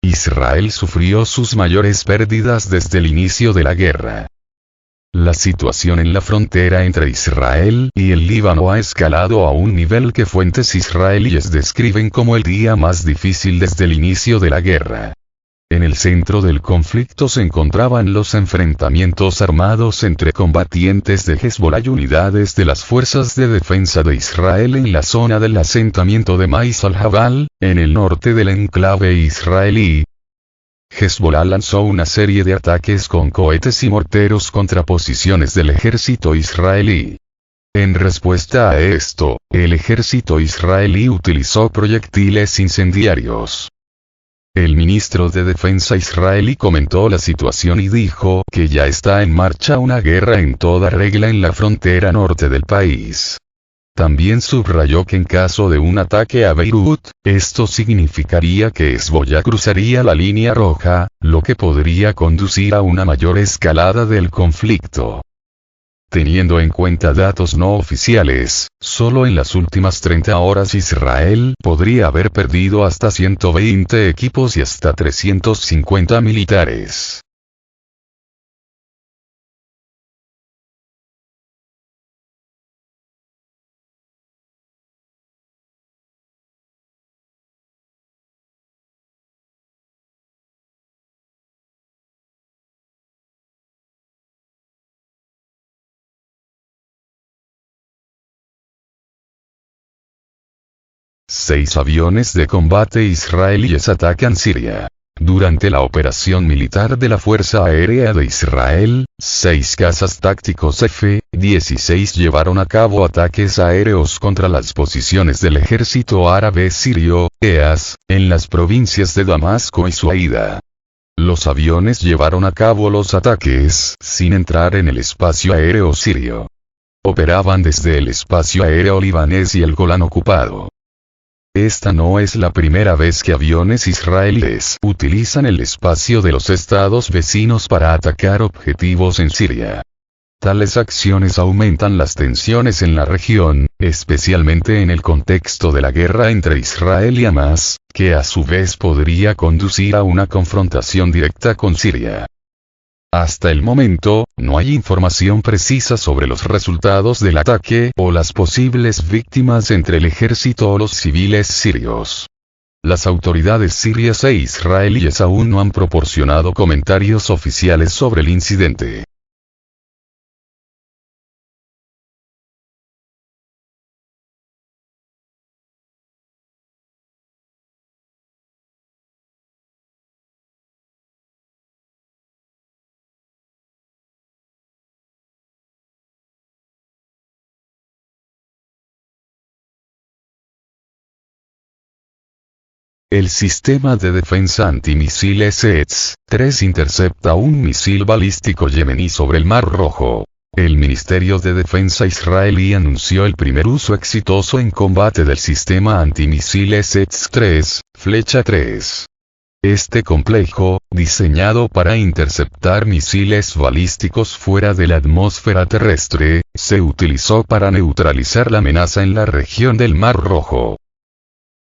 Israel sufrió sus mayores pérdidas desde el inicio de la guerra. La situación en la frontera entre Israel y el Líbano ha escalado a un nivel que fuentes israelíes describen como el día más difícil desde el inicio de la guerra. En el centro del conflicto se encontraban los enfrentamientos armados entre combatientes de Hezbollah y unidades de las fuerzas de defensa de Israel en la zona del asentamiento de Mais al-Jabal, en el norte del enclave israelí. Hezbollah lanzó una serie de ataques con cohetes y morteros contra posiciones del ejército israelí. En respuesta a esto, el ejército israelí utilizó proyectiles incendiarios. El ministro de Defensa israelí comentó la situación y dijo que ya está en marcha una guerra en toda regla en la frontera norte del país. También subrayó que en caso de un ataque a Beirut, esto significaría que Hezbollah cruzaría la línea roja, lo que podría conducir a una mayor escalada del conflicto. Teniendo en cuenta datos no oficiales, solo en las últimas 30 horas Israel podría haber perdido hasta 120 equipos y hasta 350 militares. Seis aviones de combate israelíes atacan Siria. Durante la operación militar de la Fuerza Aérea de Israel, 6 cazas tácticos F-16 llevaron a cabo ataques aéreos contra las posiciones del ejército árabe sirio, EAS, en las provincias de Damasco y Suaida. Los aviones llevaron a cabo los ataques sin entrar en el espacio aéreo sirio. Operaban desde el espacio aéreo libanés y el Golán ocupado. Esta no es la primera vez que aviones israelíes utilizan el espacio de los estados vecinos para atacar objetivos en Siria. Tales acciones aumentan las tensiones en la región, especialmente en el contexto de la guerra entre Israel y Hamás, que a su vez podría conducir a una confrontación directa con Siria. Hasta el momento, no hay información precisa sobre los resultados del ataque o las posibles víctimas entre el ejército o los civiles sirios. Las autoridades sirias e israelíes aún no han proporcionado comentarios oficiales sobre el incidente. El sistema de defensa antimisiles ETS-3 intercepta un misil balístico yemení sobre el Mar Rojo. El Ministerio de Defensa israelí anunció el primer uso exitoso en combate del sistema antimisiles ETS-3, Flecha 3. Este complejo, diseñado para interceptar misiles balísticos fuera de la atmósfera terrestre, se utilizó para neutralizar la amenaza en la región del Mar Rojo.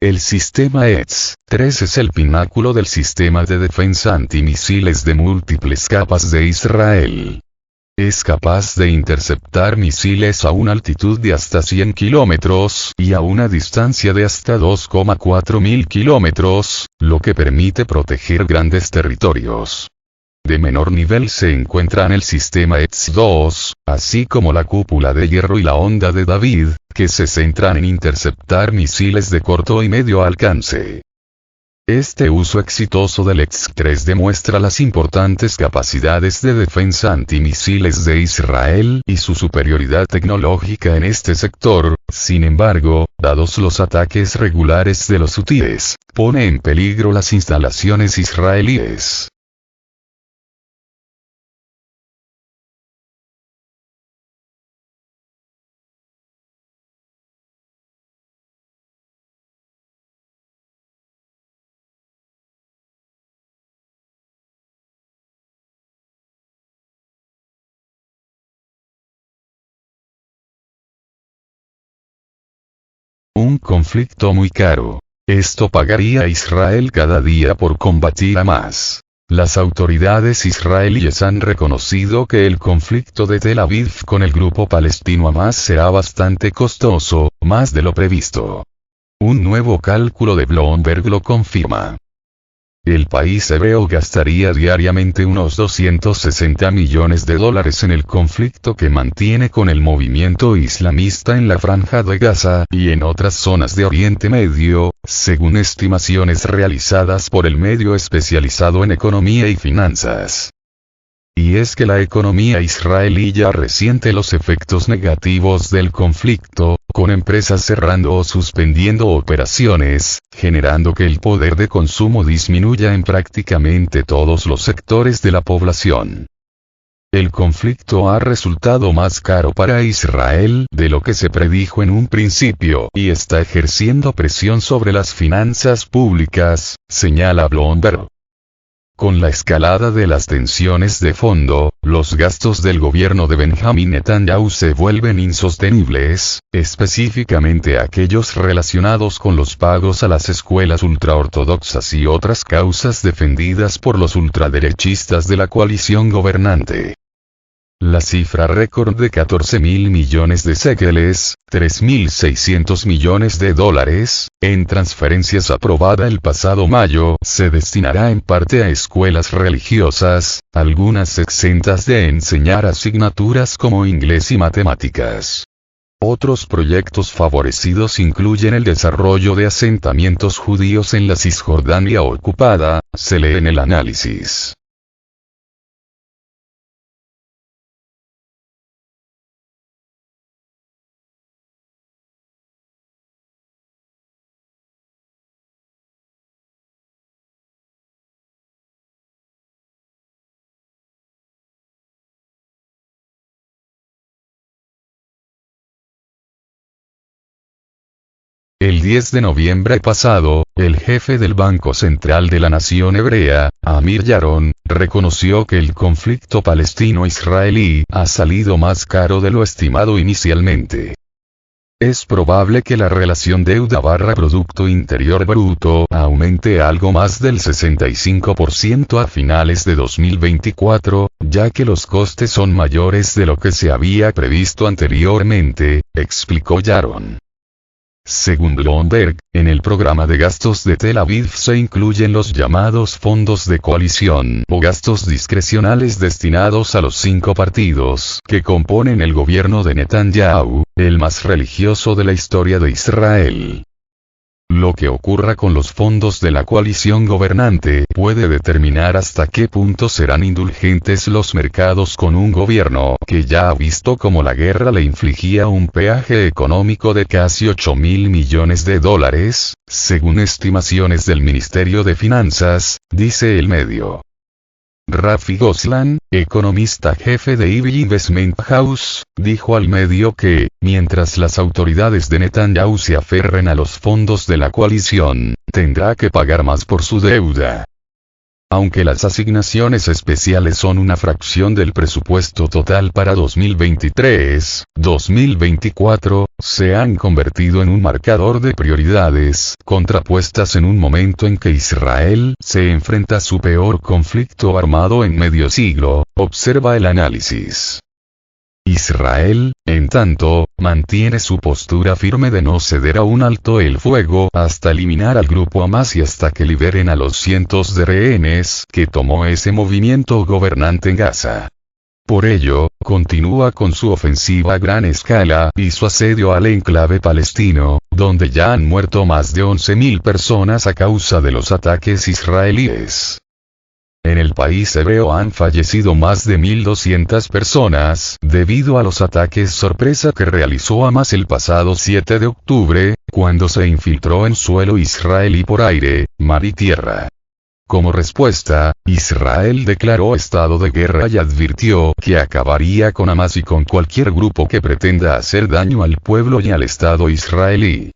El sistema ETS-3 es el pináculo del sistema de defensa antimisiles de múltiples capas de Israel. Es capaz de interceptar misiles a una altitud de hasta 100 kilómetros y a una distancia de hasta 2,4 mil kilómetros, lo que permite proteger grandes territorios. De menor nivel se encuentran el sistema ETS-2, así como la cúpula de hierro y la onda de David, que se centran en interceptar misiles de corto y medio alcance. Este uso exitoso del ETS-3 demuestra las importantes capacidades de defensa antimisiles de Israel y su superioridad tecnológica en este sector. Sin embargo, dados los ataques regulares de los hutíes, pone en peligro las instalaciones israelíes. Un conflicto muy caro. Esto pagaría a Israel cada día por combatir a Hamas. Las autoridades israelíes han reconocido que el conflicto de Tel Aviv con el grupo palestino Hamas será bastante costoso, más de lo previsto. Un nuevo cálculo de Bloomberg lo confirma. El país hebreo gastaría diariamente unos 260 millones de dólares en el conflicto que mantiene con el movimiento islamista en la Franja de Gaza y en otras zonas de Oriente Medio, según estimaciones realizadas por el medio especializado en economía y finanzas. Y es que la economía israelí ya resiente los efectos negativos del conflicto, con empresas cerrando o suspendiendo operaciones, generando que el poder de consumo disminuya en prácticamente todos los sectores de la población. El conflicto ha resultado más caro para Israel de lo que se predijo en un principio y está ejerciendo presión sobre las finanzas públicas, señala Bloomberg. Con la escalada de las tensiones de fondo, los gastos del gobierno de Benjamin Netanyahu se vuelven insostenibles, específicamente aquellos relacionados con los pagos a las escuelas ultraortodoxas y otras causas defendidas por los ultraderechistas de la coalición gobernante. La cifra récord de 14.000 millones de séqueles, 3.600 millones de dólares, en transferencias aprobada el pasado mayo, se destinará en parte a escuelas religiosas, algunas exentas de enseñar asignaturas como inglés y matemáticas. Otros proyectos favorecidos incluyen el desarrollo de asentamientos judíos en la Cisjordania ocupada, se lee en el análisis. El 10 de noviembre pasado, el jefe del Banco Central de la Nación Hebrea, Amir Yaron, reconoció que el conflicto palestino-israelí ha salido más caro de lo estimado inicialmente. Es probable que la relación deuda/Producto Interior Bruto aumente algo más del 65% a finales de 2024, ya que los costes son mayores de lo que se había previsto anteriormente, explicó Yaron. Según Bloomberg, en el programa de gastos de Tel Aviv se incluyen los llamados fondos de coalición o gastos discrecionales destinados a los 5 partidos que componen el gobierno de Netanyahu, el más religioso de la historia de Israel. Lo que ocurra con los fondos de la coalición gobernante puede determinar hasta qué punto serán indulgentes los mercados con un gobierno que ya ha visto cómo la guerra le infligía un peaje económico de casi 8.000 millones de dólares, según estimaciones del Ministerio de Finanzas, dice el medio. Rafi Goslan, economista jefe de Ivy Investment House, dijo al medio que, mientras las autoridades de Netanyahu se aferren a los fondos de la coalición, tendrá que pagar más por su deuda. Aunque las asignaciones especiales son una fracción del presupuesto total para 2023-2024, se han convertido en un marcador de prioridades contrapuestas en un momento en que Israel se enfrenta a su peor conflicto armado en medio siglo, observa el análisis. Israel, en tanto, mantiene su postura firme de no ceder a un alto el fuego hasta eliminar al grupo Hamas y hasta que liberen a los cientos de rehenes que tomó ese movimiento gobernante en Gaza. Por ello, continúa con su ofensiva a gran escala y su asedio al enclave palestino, donde ya han muerto más de 11.000 personas a causa de los ataques israelíes. En el país hebreo han fallecido más de 1.200 personas debido a los ataques sorpresa que realizó Hamas el pasado 7 de octubre, cuando se infiltró en suelo israelí por aire, mar y tierra. Como respuesta, Israel declaró estado de guerra y advirtió que acabaría con Hamas y con cualquier grupo que pretenda hacer daño al pueblo y al Estado israelí.